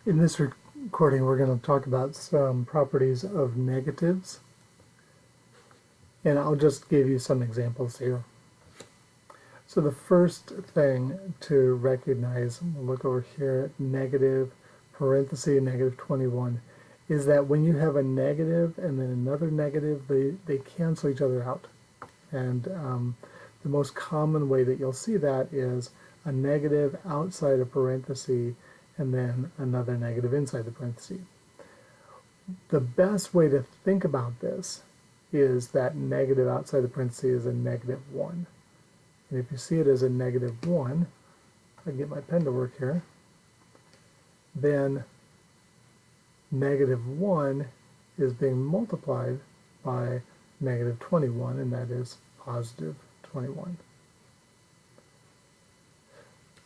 In this recording, we're going to talk about some properties of negatives, and I'll just give you some examples here. So the first thing to recognize, we'll look over here at negative, parenthesis, negative 21, is that when you have a negative and then another negative, they cancel each other out. And the most common way that you'll see that is a negative outside a parenthesis and then another negative inside the parenthesis. The best way to think about this is that negative outside the parenthesis is a negative 1. And if you see it as a negative 1, if I get my pen to work here, then negative 1 is being multiplied by negative 21, and that is positive 21.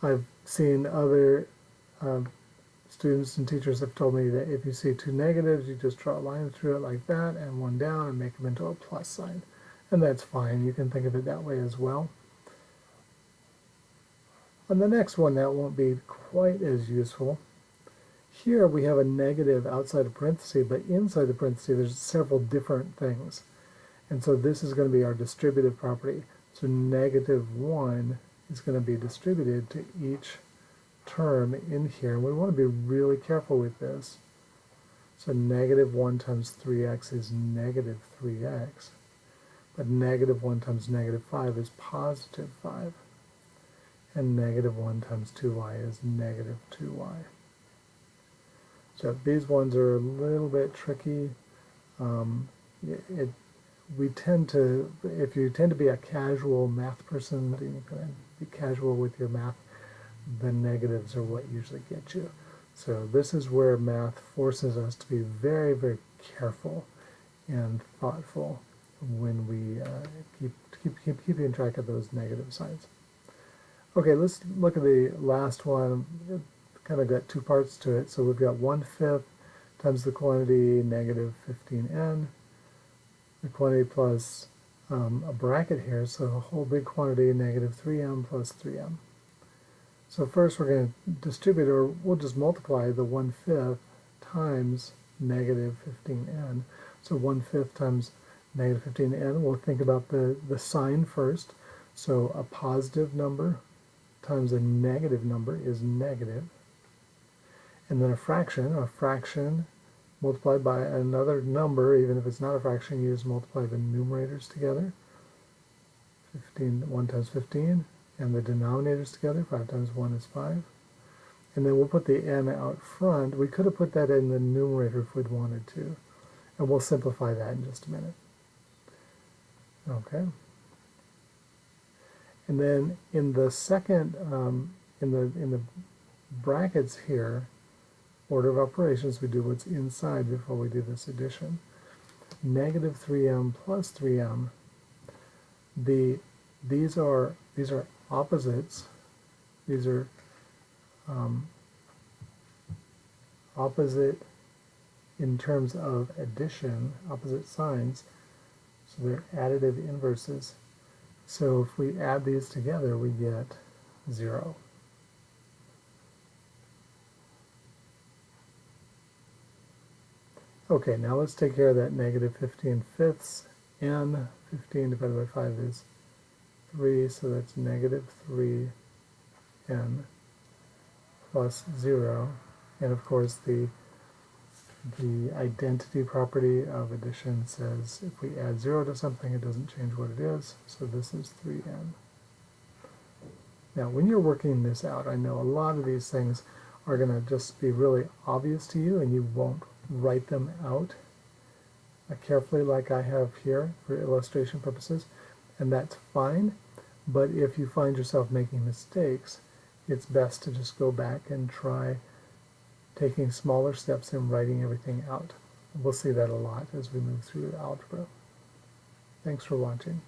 I've seen other students and teachers have told me that if you see two negatives, you just draw a line through it like that and one down and make them into a plus sign. And that's fine. You can think of it that way as well. On the next one, that won't be quite as useful. Here we have a negative outside a parenthesis, but inside the parenthesis there's several different things. And so this is going to be our distributive property. So negative 1 is going to be distributed to each term in here. And we want to be really careful with this. So negative 1 times 3x is negative 3x. But negative 1 times negative 5 is positive 5. And negative 1 times 2y is negative 2y. So these ones are a little bit tricky. We tend to, if you tend to be a casual math person, you can be casual with your math, the negatives are what usually get you. So this is where math forces us to be very, very careful and thoughtful when we keeping track of those negative signs. Okay, let's look at the last one. It kind of got two parts to it. So we've got 1/5 times the quantity negative 15n. The quantity plus a bracket here, so a whole big quantity negative 3m plus 3m. So first we're going to distribute, or we'll just multiply the 1/5 times negative 15n. So 1/5 times negative 15n, we'll think about the sign first. So a positive number times a negative number is negative. And then a fraction multiplied by another number, even if it's not a fraction, you just multiply the numerators together. 1 times 15, and the denominators together. 5 times 1 is 5. And then we'll put the n out front. We could have put that in the numerator if we'd wanted to. And we'll simplify that in just a minute. Okay. And then in the second, in the brackets here, order of operations, we do what's inside before we do this addition. Negative 3m plus 3m. These are opposites. These are opposite in terms of addition, opposite signs. So they're additive inverses. So if we add these together, we get 0. Okay, now let's take care of that negative 15/5. N, 15 divided by 5 is 3, so that's negative 3n plus 0. And of course the identity property of addition says if we add 0 to something, it doesn't change what it is. So this is 3n. Now, when you're working this out, I know a lot of these things are going to just be really obvious to you, and you won't write them out carefully like I have here for illustration purposes, and that's fine. But if you find yourself making mistakes, it's best to just go back and try taking smaller steps and writing everything out. We'll see that a lot as we move through algebra. Thanks for watching.